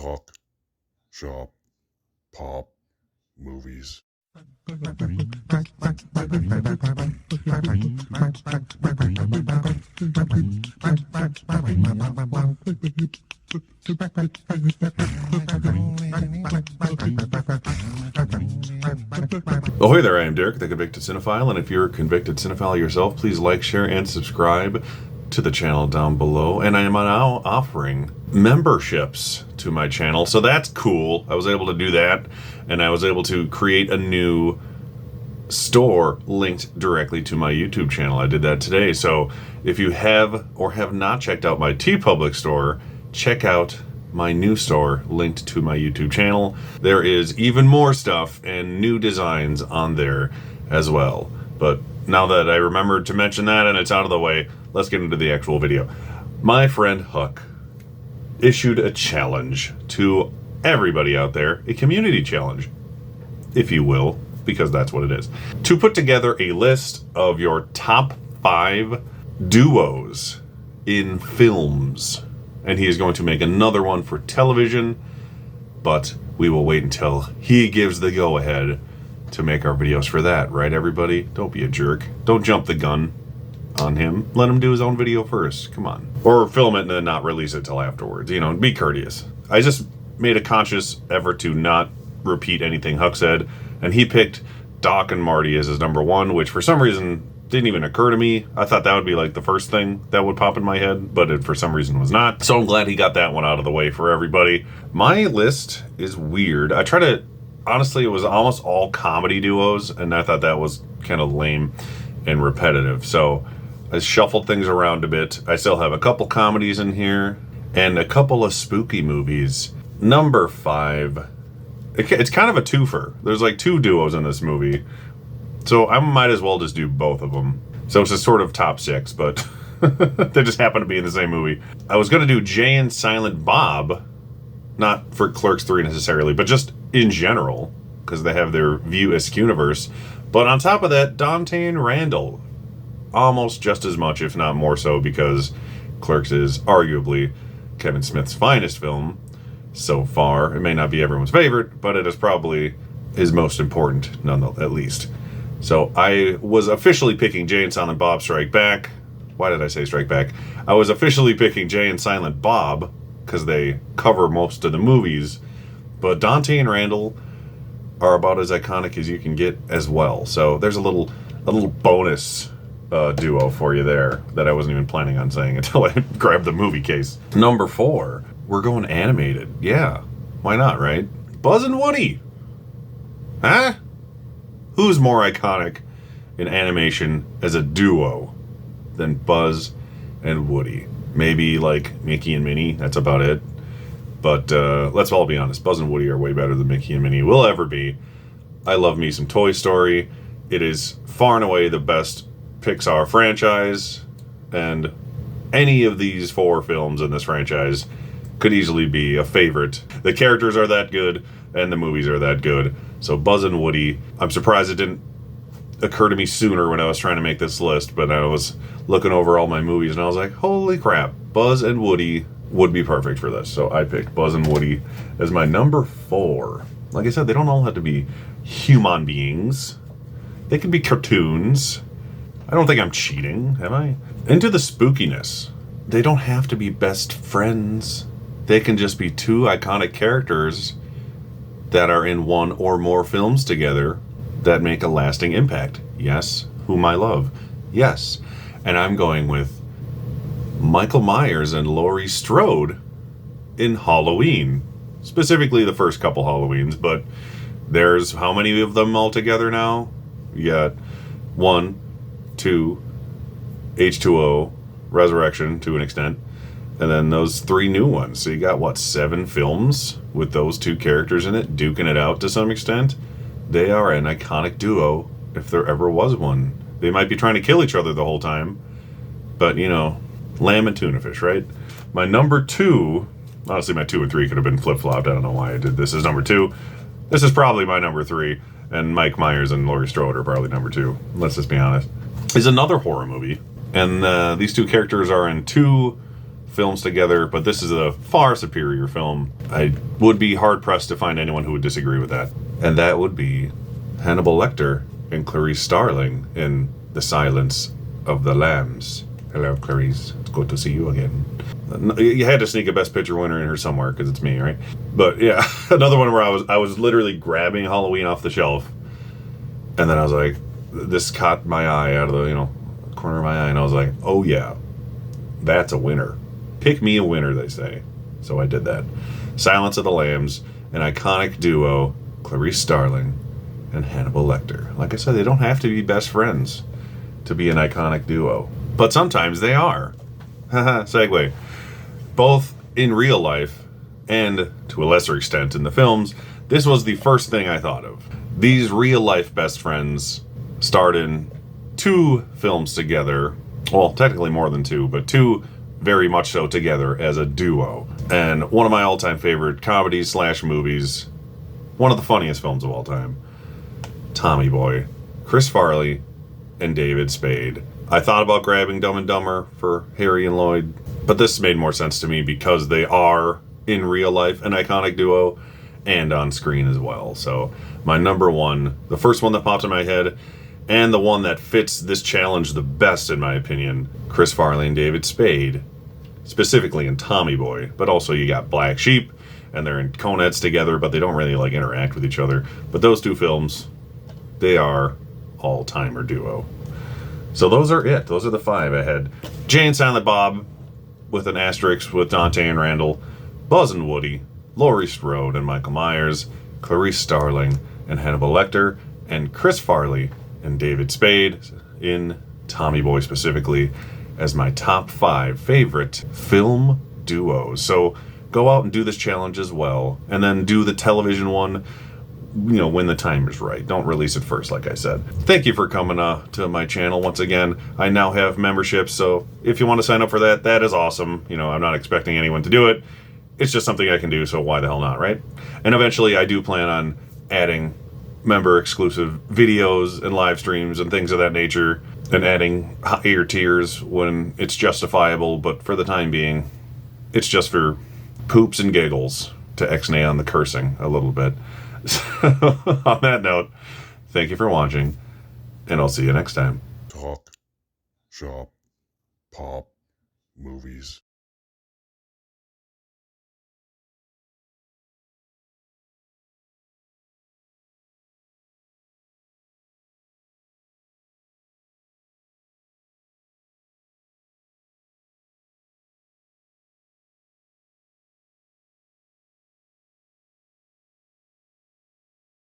Talk, shop, pop, movies. Oh, hey there, I am Derek, the Convicted Cinephile, and if you're a convicted cinephile yourself, please like, share, and subscribe to the channel down below. And I am now offering memberships to my channel, so that's cool. I was able to do that, and I was able to create a new store linked directly to my YouTube channel. I did that today, so if you have or have not checked out my TeePublic store, check out my new store linked to my YouTube channel. There is even more stuff and new designs on there as well. But now that I remembered to mention that and it's out of the way, let's get into the actual video. My friend Huck issued a challenge to everybody out there, a community challenge, if you will, because that's what it is, to put together a list of your top 5 duos in films. And he is going to make another one for television, but we will wait until he gives the go-ahead to make our videos for that, right, everybody? Don't be a jerk. Don't jump the gun on him. Let him do his own video first. Come on. Or film it and then not release it till afterwards. You know, be courteous. I just made a conscious effort to not repeat anything Huck said, and he picked Doc and Marty as his number 1, which for some reason didn't even occur to me. I thought that would be like the first thing that would pop in my head, but it for some reason was not. So I'm glad he got that one out of the way for everybody. My list is weird. I try to, honestly, it was almost all comedy duos, and I thought that was kind of lame and repetitive. So I shuffled things around a bit. I still have a couple comedies in here and a couple of spooky movies. Number 5, it's kind of a twofer. There's like 2 duos in this movie, so I might as well just do both of them. So it's a sort of top 6, but they just happen to be in the same movie. I was going to do Jay and Silent Bob, not for Clerks 3 necessarily, but just in general, because they have their View Askewniverse. But on top of that, Dante and Randall, almost just as much, if not more so, because Clerks is arguably Kevin Smith's finest film so far. It may not be everyone's favorite, but it is probably his most important, at least. So I was officially picking Jay and Silent Bob Strike Back. Why did I say Strike Back? I was officially picking Jay and Silent Bob because they cover most of the movies, but Dante and Randall are about as iconic as you can get as well. So there's a little bonus duo for you there that I wasn't even planning on saying until I grabbed the movie case. Number 4, we're going animated. Yeah, why not, right? Buzz and Woody. Huh? Who's more iconic in animation as a duo than Buzz and Woody? Maybe like Mickey and Minnie, that's about it. But let's all be honest, Buzz and Woody are way better than Mickey and Minnie will ever be. I love me some Toy Story. It is far and away the best Pixar franchise, and any of these 4 films in this franchise could easily be a favorite. The characters are that good, and the movies are that good. So Buzz and Woody, I'm surprised it didn't occur to me sooner when I was trying to make this list, but I was looking over all my movies and I was like, holy crap, Buzz and Woody would be perfect for this. So I picked Buzz and Woody as my number 4. Like I said, they don't all have to be human beings. They can be cartoons. I don't think I'm cheating, have I? Into the spookiness. They don't have to be best friends. They can just be 2 iconic characters that are in 1 or more films together that make a lasting impact. Yes, whom I love. Yes. And I'm going with Michael Myers and Laurie Strode in Halloween. Specifically the first couple Halloweens, but there's how many of them all together now? You got 1, 2, H2O, Resurrection to an extent, and then those 3 new ones. So you got, what, 7 films with those 2 characters in it, duking it out to some extent? They are an iconic duo, if there ever was one. They might be trying to kill each other the whole time, but, you know, lamb and tuna fish, right? My number 2, honestly, my 2 and 3 could have been flip-flopped. I don't know why I did this as number 2. This is probably my number 3, and Mike Myers and Laurie Strode are probably number 2. Let's just be honest. Is another horror movie, and these 2 characters are in 2 films together, but this is a far superior film. I would be hard-pressed to find anyone who would disagree with that. And that would be Hannibal Lecter and Clarice Starling in The Silence of the Lambs. Hello, Clarice. It's good to see you again. You had to sneak a Best Picture winner in here somewhere because it's me, right? But yeah, another one where I was literally grabbing Halloween off the shelf, and then I was like, this caught my eye out of the corner of my eye, and I was like, oh yeah, that's a winner. Pick me a winner, they say. So I did that. Silence of the Lambs, an iconic duo, Clarice Starling and Hannibal Lecter. Like I said, they don't have to be best friends to be an iconic duo, but sometimes they are. Haha, segue. Both in real life and to a lesser extent in the films, this was the first thing I thought of. These real life best friends starred in 2 films together. Well, technically more than 2, but 2 very much so together as a duo. And one of my all-time favorite comedies / movies, one of the funniest films of all time, Tommy Boy, Chris Farley and David Spade. I thought about grabbing Dumb and Dumber for Harry and Lloyd, but this made more sense to me because they are, in real life, an iconic duo and on screen as well. So my number one, the first one that popped in my head, and the one that fits this challenge the best in my opinion, Chris Farley and David Spade, specifically in Tommy Boy, but also you got Black Sheep, and they're in Coneheads together, but they don't really like interact with each other. But those 2 films, they are all-timer duo. So those are it. Those are the 5 I had. Jay and Silent Bob, with an asterisk with Dante and Randall, Buzz and Woody, Laurie Strode and Michael Myers, Clarice Starling and Hannibal Lecter, and Chris Farley and David Spade in Tommy Boy specifically as my top 5 favorite film duos. So go out and do this challenge as well, and then do the television one, when the time is right. Don't release it first, like I said. Thank you for coming to my channel once again. I now have memberships, so if you want to sign up for that, that is awesome. I'm not expecting anyone to do it. It's just something I can do, so why the hell not, right? And eventually I do plan on adding member-exclusive videos and live streams and things of that nature, and adding higher tiers when it's justifiable, but for the time being, it's just for poops and giggles, to X-nay on the cursing a little bit. So, on that note, thank you for watching, and I'll see you next time. Talk, shop, pop, movies.